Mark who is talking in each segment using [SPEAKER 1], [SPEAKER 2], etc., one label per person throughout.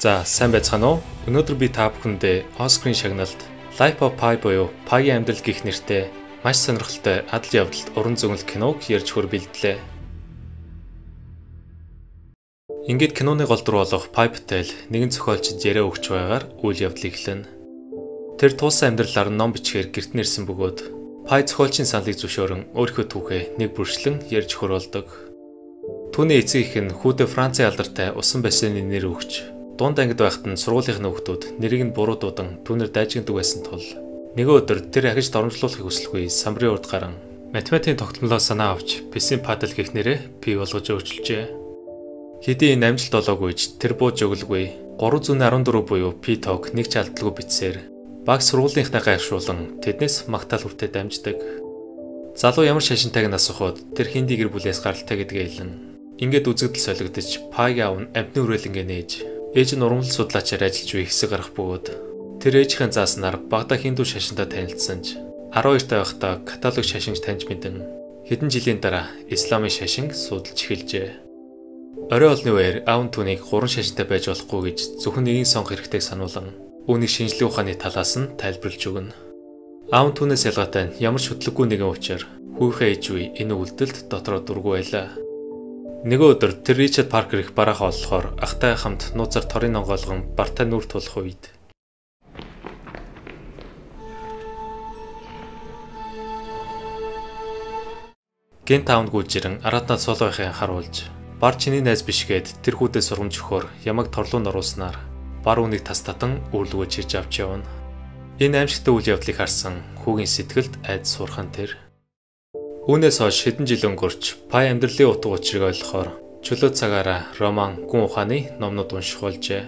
[SPEAKER 1] За сайн байцгаана уу? Өнөөдөр би та бүхэндээ Оскарын шагналд Life of Pi буюу Pi-ийн амьдрал гэх нэртэй маш сонирхолтой адал явдалд уран зөгнөлт киног ярьж хөр бэлдлээ. Ингээд киноны голдор болох Pi Patel нэгэн зохиолчд яриа өгч байгаагаар үйл явдлыг эхлэнэ. Тэр туулсан амьдралаар ном бичгээр гэрт нэрсэн бөгөөд Pi зохиолчийн саналыг зөвшөөрөн өөрийнхөө түүхээ нэг бүрчлэн ярьж хөр болдог. Түүний эцэг их нь хүүдээ Францын алдартай усан бассейны нэр өгч дунд ангид байхад нь сургуулийнхны хүүхдүүд нэрийг нь буруу дуудан түүнээр дайжигддаг байсан тул нэгэн өдөр тэр ахиж доромжлуулахыг хүсэлгүй самбарын урд гарan математикийн тогтмолоо санаа авч Песин Падл гэх нэрээ пи болгож өөрчилжээ. Хэдий энэ амжилт олоогүйч тэр бууж өглгүй 314 буюу пи тог нэг ч алдалгүй бичсээр баг сургуулийнхнаа гайхшуулан тэднээс магтаал хүртээ дамждаг. Залуу ямар шашинтайг нь асуухад тэр хинди гэр бүлээс гаралтай гэдгээ хэлэн ингээд үзэгдэл солигдож Pi аав нь амтны хүрээлэнгээ нээж ээж нь уран судлаачаар ажиллаж буй хэсэг гарах бөгөөд тэр ээжийнхэн зааснаар багада хиндүү шашинтай танилцсан ч 12 таа байхдаа католик шашинг таньж мэдэн хэдэн жилийн дараа исламын шашинг судалж эхэлжээ. Орой олны үеэр аав нь түүнийг гурван шашинтай байж болохгүй гэж зөвхөн нэгийг сонгох хэрэгтэй сануулan үүнийг шинжлэх ухааны талаас нь тайлбарлаж өгнө. Аав нь түүнээс ялгаатай нь ямар шүтлэггүй нэгэн учир хүүхээ ээж үе энэ үйлдэлд дотроо дургүй байлаа. Нэгэн өдөр тэр Ричард Паркер их бараахан олохоор ахтай хамт нууцаар торын онгойлгон бартай нүрт тулах үед гэнт таавнд гүйжирэн араатнаа цолгойхын харуулж бар чиний найз бишгээд тэр хүүдээ сургамж өгөхөөр ямаг торлуунд оруулснаар бар үнийг тас татан өөрлөгөө чирж авч явна. Энэ аимшигтай үйл явдлыг харсан хүүгийн сэтгэлд айдас сурхан тэр. Үүнээс хойш хэдэн жил өнгөрч Pi амьдралын утга учирыг ойлгохоор чөлөө цагаараа роман, гүн ухааны номнууд унших болжээ.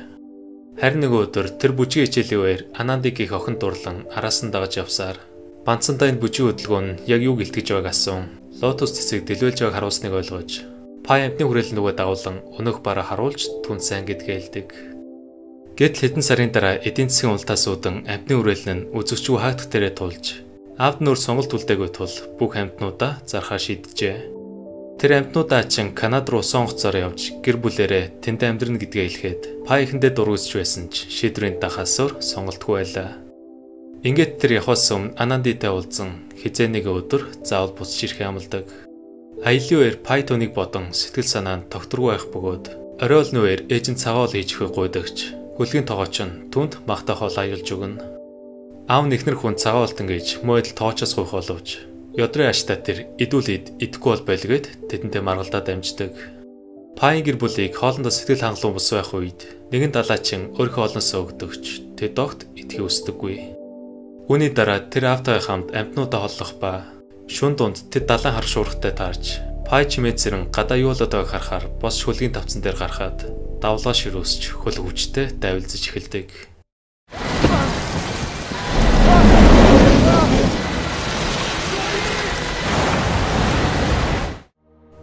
[SPEAKER 1] Харин нэг өдөр тэр бүжгийн хичээлийн үеэр Ананди гэх охин дурлан араас нь дагаж явсаар банцандаа энэ бүжгийн хөдөлгөөн нь яг юу гэлтгэж байгааг асуун лотос цэцэг дэлбэлж байгааг харуулсныг ойлгож Pi амтны хүрээлэн нөгөө дагуулan өнөөх бараа харуулж түн сайн гэдгээ хэлдэг. Гэтэл хэдэн сарын дараа эдийн засгийн ултаас үүдэн амтны хүрээлэн нь үзэгчгүй хаагдах дээрээ тулж аавд нөр сонголт үлдээгүй тул бүх амьтнуудаа зархаа шийджээ. Тэр амьтнуудаа чин Канад руу усан хугацаар явж гэр бүлээрээ тэнд амьдрна гэдгээ хэлэхэд Pi ихэндээ дургүйсч байсан ч шийдвэрийн дахаасаар сонголтгүй байлаа. Ингээд тэр явхаас өмнө Анандитай уулзсан хизээ нэг өдөр заавал буцаж ирэх ямалдаг. Аялын үеэр Pi түүнийг бодон сэтгэл санаа нь тогтворгүй байх бөгөөд орой олны үеэр ээж нь цагаал хийж өгөхөй гуйдагч хөлгийн тогооч нь түнд магтаах хол аялж өгнө. Аав нэхнэр хүн цагаалтан гэж мөдөл тоочоос гуйх боловч ёдрын ааштай тэр идүүлээд идэхгүй бол байлгээд тэдэнтэй маргалдаад амждаг. Pi гэр бүлийг хоолндоо сэтгэл хангалуун бус байх үед нэгэн далаачин өөрийнхөө олонсоо өгдөгч тэд огт итгэх үсдэггүй. Үүний дараа тэр аавтай хамт амьтнуудаа холлох ба шүн дунд тэд далайн харах шуургатай таарч Pi чимээд зэрэн гадаа юу болоод байгааг харахаар бос хөлгийн тавцан дээр гарахад давлгаа ширүүсч хөл хүчтэй давилзаж эхэлдэг.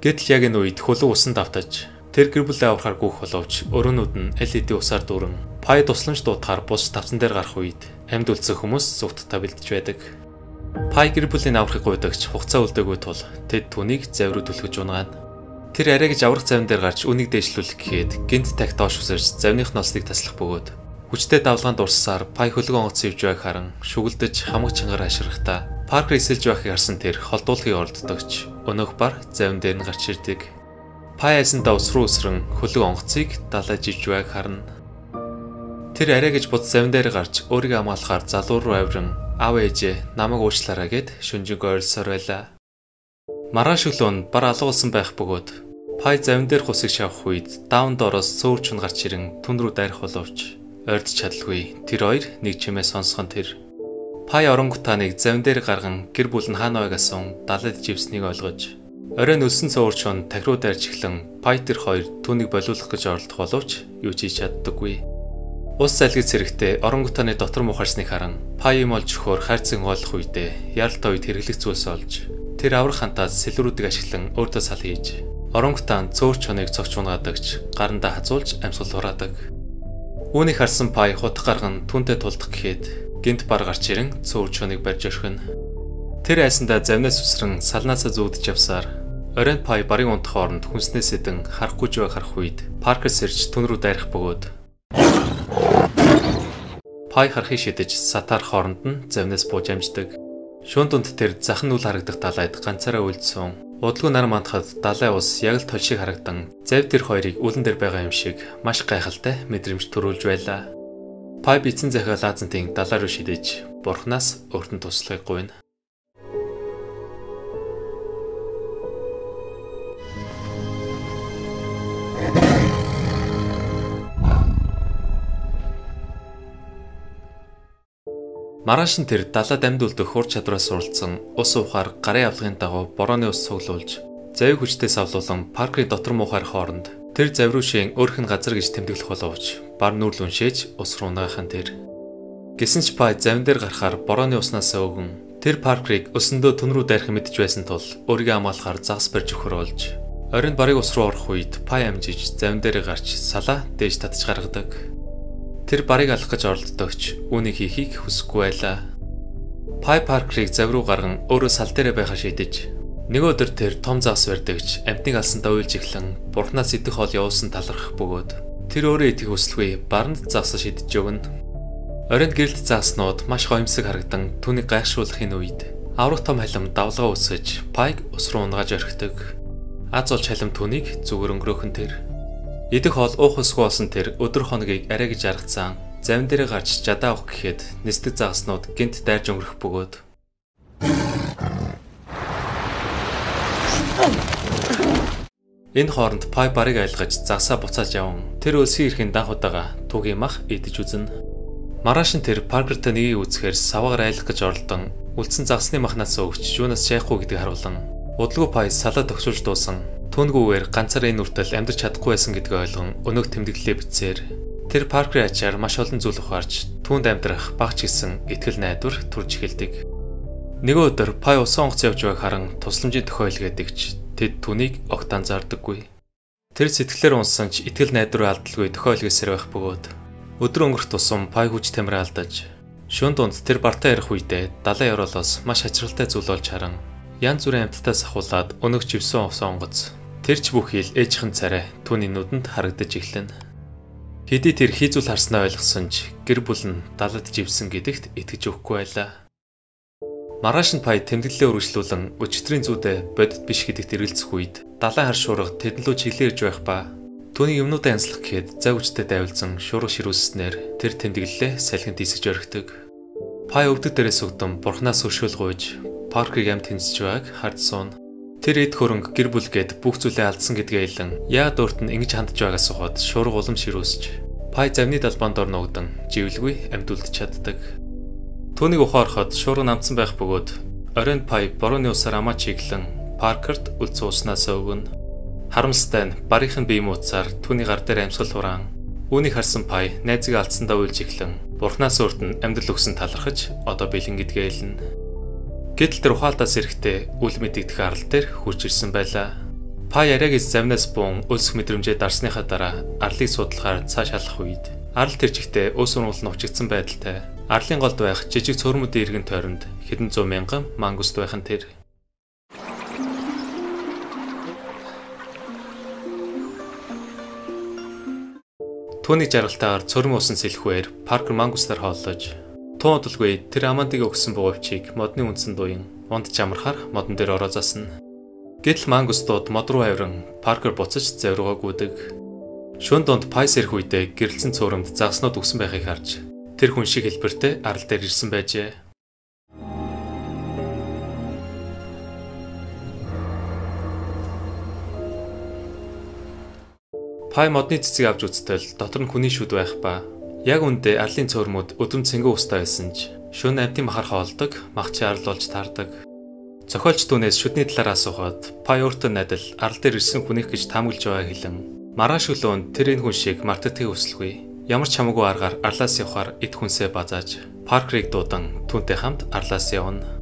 [SPEAKER 1] Гэтэл яг энэ үед хөлөг усан давтаж тэр гэр бүлээ аврахаар гүйх боловч өрөөнүүд нь аль хэдийн усаар дүүрэн Pi тусламж дуудахаар бус тавцан дээр гарах үед амьд үлдсэн хүмүүс зүгтдээ бэлдэж байдаг. Pi гэр бүлийн аврахыг гуйдагч хугацаа үлдээгүй тул тэд түүнийг завруу түлхэж унаана. Тэр арай гэж аврах завин дээр гарч үнийг дээшлүүлэх гэхэд гинт тагт доош үсэрч завных нослыг таслах бөгөөд хүчтэй давлгаанд дурссаар Pi хөлгөө онгоц ивж байг харан шүгэлдэж хамаг чангаар ашиглахдаа Паркер эсэлж байхыг харсан тэр холдуулахыг оролддогч өнөөх бар завин дээр нь гарч ирдэг. Pi айсандаа ус руу өсрөн хөлөг онгоцыг далайж ивж байг харна. Тэр арай гэж буц завин дээр гарч өөрийгөө хамгаалахаар залуу руу авиран аав ээжээ намайг уучлаарай гэд шүнжиг ойролсоор байлаа. Маргааш өглөө бар алгуулсан байх бөгөөд Pi завин дээр хусыг шавах үед даавн доороос цөөр чүн гарч ирэн түн рүү дайрах боловч ойрдож чадалгүй тэр хоёр нэг чимээ сонсгон тэр Pi оронгутааныг завин дээр гарган гэр бүл нь хаана байг асуун далайд живснийг ойлгож орой нөлсөн цөөр чүн тахируу дайрч эхлэн Pi тэр хоёр түүнийг болиулах гэж оролдох боловч юу ч хийж чаддаггүй. Ус салгиц зэрэгтээ оронгутааны дотор мухарсныг харан Pi юм олж өгөхөөр хайрцаг оолох үедээ яралтай үед хэрэглэх зүйлс олж тэр аврах хантаас сэлрүүдийг ашиглан өөртөө сал хийж оронгутаан цөөр чуныг цогч унгадагч гарандаа хазуулж амьсгал хураадаг. Үүнийг харсан Pi хутг гарган түүнтэй тулдах гэхэд гинт бар гарч ирэн цөөр чуныг барьж орхино. Тэр айсандаа завнаас үсрэн салнаасаа зүүдж явсаар оройн Pi барыг унтах оронд хүнснээс эдэн харахгүй жоо харах үед Паркер сэрж түн рүү дайрах бөгөөд Пай харахыг шидэж сатаар хооронд нь завнаас бууж амждаг. Шүүн дунд тэр захан нүл харагдах далайд ганцаараа үлдсэн. Удалгүй нар мандахад далай ус яг л тол шиг харагдан завь тэр хоёрыг үлэн дээр байгаа юм шиг маш гайхалтай мэдрэмж төрүүлж байлаа. Пай бицэн захиал Азантын далай руу шидэж Бурханаас өөртөө туслахыг гуйна. Маргааш нь тэр далайд амьд үлдэх ур чадвараас суралцсан ус уухаар гарын авлагын дагуу борооны ус цуглуулж завь хүчтэй савлуулан Паркерийн дотор муухайр хооронд тэр завруушийн өөрх нь газар гэж тэмдэглэх боловч бар нүрл уншээж ус руу унгаахан тэр. Гэсэн ч Пай завин дээр гарахаар борооны уснаас өвгөн тэр Паркерийг өсөндөө түн рүү дайрах мэдж байсан тул өөрийгөө хамгаалахаар загас барьж өхөр болж оройн барыг ус руу орох үед Пай амжиж завин дээр гарч салаа дээж татж гаргадаг. Тэр барыг алах гэж оролддогч үүнийг хийхийг хүсэхгүй байлаа. Пай Паркерийг завь руу гарган өөрөө сал дээрээ байхаа шийдэж нэг өдөр тэр том загас барьдагч амтныг алсандаа уйлж эхлэн Бурханаас идэх хоол явуулсан талархах бөгөөд тэр өөрөө идэх хүсэлгүй баранд загсаа шидэж өгнө. Оройн гэрэлт загаснууд маш гоёмсог харагдан түүнийг гайхшруулахын үед аврах том халим давлгаа үсгэж Пайг ус руу унгааж орхидог. Аз олж халим түүнийг зүгээр өнгөрөөхөн тэр. Идэх хоол уух усгүй болсон тэр өдөр хоногийг арай гэж аргацсан завин дээрээ гарч жадаа авах гэхэд нисдэг загаснууд гинт дайрж өнгөрөх бөгөөд энэ хооронд Пай барыг айлгаж загсаа буцааж яван тэр өлсгийн эрхийн данхудаага түүгийн мах идэж үзнэ. Маргааш нь тэр Паркертай нэгийг үзэхээр саваагаар айлах гэж оролдон үлдсэн загсны махнаас өгч юунаас шайхгүй гэдгийг харуулan удалгүй Пай салаа төгсүүлж дуусан. Түүнгүүгээр ганцаараа энэ үртэл амьдарч чадахгүй байсан гэдгийг ойлгон өнөөх тэмдэглэлээ бичсээр тэр Паркерийн ачаар маш олон зүйл ухаарч түүнд амьдрах багч гисэн итгэл найдвар төрж эхэлдэг. Нөгөө өдөр Пай усан онгоц явж байгааг харан тусламжийн төхөөл гэдэгч тэд түүнийг огт анзаардаггүй. Тэр сэтгэлээр унсан ч итгэл найдвар алдалгүй төхөөлгөөсөр байх бөгөөд өдөр өнгөрөх тусам Пай хүч тамираа алдаж шөнө дунд тэр бартаа ярих үедээ далайн явралаас маш ачралтай зүйл болж харан янз бүрийн амьтдаас ахуулаад өнөөх живсэн усан онгоц тэрч бүхий л ээжийн царай түүний нүдэнд харагдаж эхлэнэ. Хэдий тэр хийзүүл харснаа ойлгосон ч гэр бүл нь далад живсэн гэдэгт итгэж өгөхгүй байлаа. Маргааш нь Пай тэмдэглэлээ үргэлжлүүлэн өчигдрийн зүйдээ бодит биш гэдэгт эргэлзэх үед далайн хар шуурга тэдэн лөө чиглэн ирж байх ба түүний юмнуудаа янзлах гэхэд зав хүчтэй дайвалзан шуурга ширүүлснээр тэр тэмдэглэлээ салхинд тисэж орхидог. Пай өвдөг дээрээс өгдөн Бурханаас өршөөл гуйж Паркерийг амт тэмцэж байгааг харж суuna. Тэр эд хөрөнгө гэр бүлгээд бүх зүйлээ алдсан гэдгээ илэн яад өөрт нь ингэж хандж байгаас ухаад шуурга улам ширүүсч Пай завны далбаанд ор ногдон живлгүй амьд үлдэж чаддаг. Түүнийг ухаарахад шуурга намцсан байх бөгөөд оройн Пай борооны усаар амаа чиглэн Паркерт үлдсэн уснаас өвгөн. Харамстай нь барийнхын бие мууцаар түүний гар дээр амьсгал хураан. Үүнийг харсан Пай найзыг алдсандаа уйлж эхлэн Бурханаас өөрт нь амьдрал өгсөн талархаж одоо бэлэн гэдгээ илнэ. Гэтэл тэр ухаалтаас эрэхтэй үл мэдэгдэх арал дээр хурж ирсэн байлаа. Пай арайгээс завнаас буун өлсөх мэдрэмжээ дарсныхаа дараа арлыг судлахаар цааш халах үед арал тэр чигтээ ус ургуул нь увчигдсан байдалтай арлын голд байх жижиг цөөрмөдийн иргэн тойронд хэдэн зуун мянган мангуст байх нь тэр. Түүний жаргалтаагаар цөөрмөн усан сэлхвээр Паркер мангустаар хооллож тун удалгүй тэр Амандыг өгсөн бугавчийг модны үндсэн дуян унд чамрахаар модон дээр ороо засна. Гэтэл мангустууд мод руу авиран Паркер буцаж завруугаа гүйдэг. Шөнө донд Пай сэрх үедээ гэрэлсэн цөөрөмд загаснууд өгсөн байхыг харж тэр хүн шиг хэлбэртэй арал дээр ирсэн байжээ. Пай модны цэцгийг авч үзтэл дотор нь хүний шүд байх ба яг үндэ арлын цөөрмөд өдөм цэнгэн устай байсан ч шөнө амтын махар хоолдог, махчи арал болж таардаг. Зохиолч түүнээс шүдний талаар асуухад Пай өөртөө найдал арал дээр ирсэн хүнийх гэж таамаглаж байгааг хэлэн маргааш өглөөнд тэр энэ хүн шиг мартагдахыг хүсэлгүй. Ямар ч хамаагүй аргаар арлаас явахаар эд хүнсээ базааж Паркерийг дуудан түүнтэй хамт арлаас явна.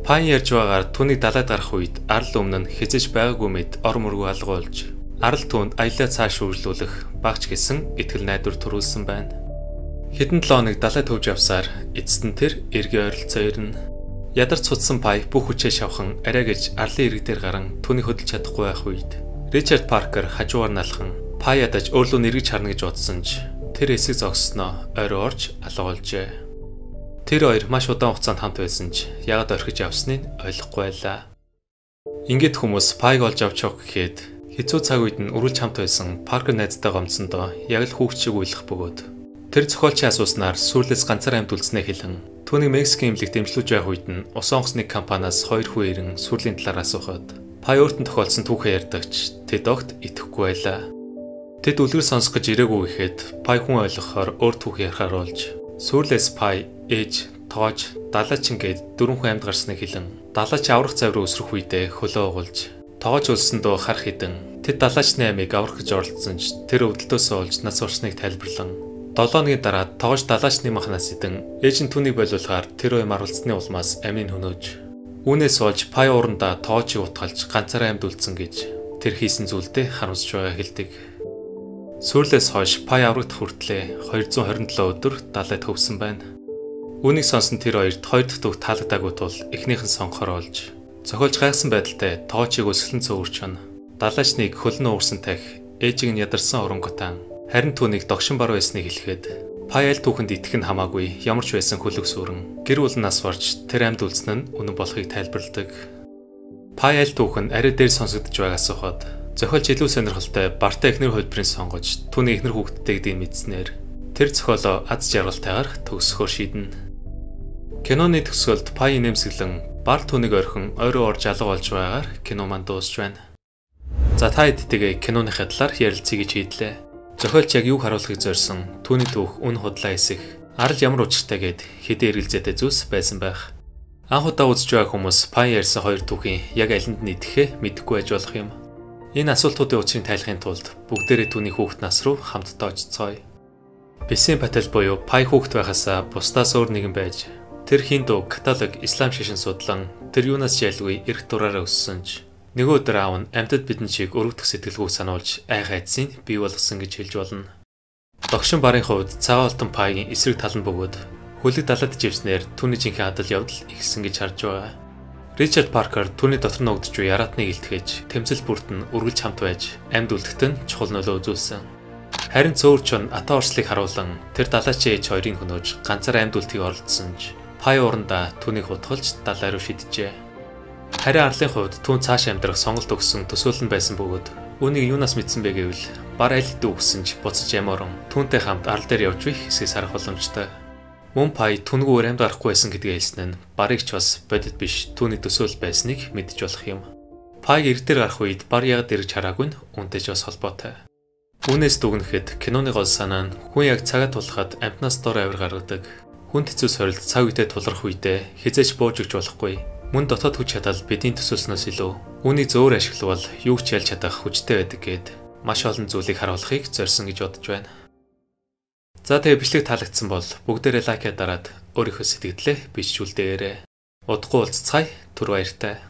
[SPEAKER 1] Пай ярьж байгаагаар түүнийг далайд гарах үед арал өмнө нь хязэж байгаагүй мэд ор мөргөө алгуулж арал түүнд аялаа цааш үргэлжлүүлэх багч гэсэн итгэл найдвар төрүүлсэн байна. Хэдэн 7 хоног далай төвж явсаар эцэст нь тэр эргээ ойролцоо ирнэ. Ядарч цуцсан Пай бүх хүчээ шавхан арай гэж арлын ирэг дээр гарan түүнийг хөдөлж чадахгүй байх үед Ричард Паркер хажуугаар налхан Пай ядаж өөрлөө нэргэж харна гэж бодсон ч тэр эсэг зогссноо орой орж алга болжээ. Тэр хоёр маш удаан хугацаанд хамт байсан ч яагаад орхиж явсныг ойлгохгүй байлаа. Ингээд хүмүүс Пайг олж авч явах гэхэд хэцүү цаг үед нь үргэлж хамт байсан Паркер найзтай гомцсондоо яг л хүүхд шиг уйлах бөгөөд тэр зохиолчийн асууснаар сүрлээс ганцаар амьд үлдснээ хэлэн түүнийг Мексикийн эмнэлэгт дэмжлүүлж байх үед нь усан онгоцны компаниас 2 хүн ирэн сүрлийн талаар асуухад Пай өөртөө тохиолдсон түүхээ ярьдагч тэд огт итгэхгүй байлаа. Тэд үлгэр сонсох гэж ирээгүй гэхэд Пай хүн ойлгохоор өөр түүхээ ярихаар болж сүрлээс Пай ээж тоож далаачин гээд 4 хүн амьд гарсныг хэлэн далаач аврах завруу өсрөх үедээ хөлөө угуулж тоож өлсөндөө харах хідэн тэд далаачны амийг аврах гэж оролдсон ч тэр өвдөлтөөсөө олж нас урсныг тайлбарлан 7 өдрийн дараа тоож далаачны махнаас идэн ээж нь түүнийг болиулахаар тэр хоёр маруулцны улмаас амийг хөнөөж үүнээс болж Пай уурандаа тоожийг утгалж ганцаараа амьд үлдсэн гэж тэр хийсэн зүйлдээ харамсж байгаа хэлдэг. Сүрлээс хойш Пай аврагдах хүртлээр 227 өдөр далайд хөвсөн байна. Үүнийг сонсон тэр хоёрт хоёр дахь түүх таалагдаагүй тул эхнийх нь сонгохоор олж зохиолж гайхсан байдалтай тоожийг өсгөлн цөөвөрч чана. Далаачныг хөлнөө уурсан тах ээжийг нь ядарсан оронготан харин түүнийг догшин бар байсныг хэлэхэд Пай аль түүхэнд итгэх нь хамаагүй ямар ч байсан хөлөг сүрэн гэр бүл нас барж тэр амьд үлдсэн нь үнэн болохыг тайлбарладаг. Пай аль түүх нь арай дээр сонсогдож байгаас хойд зохиолч илүү сонирхолтой бартай эхнэр хөлбөрийг сонгож түүний эхнэр хүүхдтэйг дэм мэдснээр тэр зохиолоо аз жаргалтайгаар төгсгөхөөр шийднэ. Киноны төгсгөлд Пай нэмсэглэн бар түүнийг орхин ойроо орж алга болж байгаагаар кино маань дуусч байна. За та хэдтэйгээ киноныхаа талаар ярилцъя гэж хийдлээ. Зохиолч яг юг харуулахыг зорьсон түүний түүх үн худлаа эсэх арал ямар учиртай гэд хэдэн эргэлзээтэй зүйлс байсан байх. Анх удаа үзэж байгаа хүмүүс Пай ярьсан хоёр түүхийн яг алинд нь итгэхээ мэдэхгүй байж болох юм. Энэ асуултуудын учрыг тайлахын тулд бүгдээрээ түүний хүүхэд нас руу хамтдаа очицгоё. Бесийн Пател буюу Пай хүүхэд байхасаа бусдаас өөр нэгэн байж тэр хинду католик ислам шишин судлан тэр юунаас ялгүй эрх дураараа өссөн ч нөгөө өдөр аав нь амьтад бидэн чиг өргөдөх сэтгэлгүйг сануулж айх айдсыг бий болгосон гэж хэлж болно. Догшин барын хувьд цагаалтан Пайгийн эсрэг тал нь бөгөөд хөлөг далайд живснээр түүний жинхэнэ адал явдал ихсэн гэж харж байгаа. Ричард Паркер түүний дотор ногдож буй яратныг илтгэж тэмцэл бүрт нь үргэлж хамт байж амьд үлдэхт нь чухал нөлөө үзүүлсэн. Харин цөөрч нь ата орслыг харуулan тэр далайчийн ээж хоёрыг хөнөөж ганцаар амьд үлдэхийг оролдсон ч Пай уурандаа түүнийг хутгалж далай руу шидэжээ. Харин арлын хувьд түүн цааш амьдрах сонголт өгсөн төсөөлөл нь байсан бөгөөд үүнийг юунаас мэдсэн бэ гэвэл бар аль хэдийн үгсэн ч буцаж ямаран түүнтэй хамт арал дээр явж буй хэсгээс харах боломжтой. Мөн Пай түнгүй амьд гарахгүй байсан гэдгээ хэлсэн нь барыг ч бас бодит биш түүний төсөөлөл байсныг мэдж болох юм. Пайг эрг дээр гарах үед бар ягд ирж хараагүй нь үүнтэй ч бас холбоотой. Үүнээс дүгнэхэд киноны гол санаа нь хүн яг цагаа тулахад амтнаас дор авир гаргадаг. Хүнд хэцүү сорилт цаг үедээ тулгарх үедээ хизээч бууж өгч болохгүй. Мөн дотоод хүч чадал бидний төсөөлснөөс илүү үүнийг зөөр ашиглавал юу ч ялж чадах хүчтэй байдаг гэд маш олон зүйлийг харуулахыг зорьсон гэж бодож байна. За тэгээ бичлэг таалагдсан бол бүгдээрээ лайкаа дараад өөрийнхөө сэтгэлдээ бичүүлдээрэй. Удахгүй уулзцаая. Түр баяртай.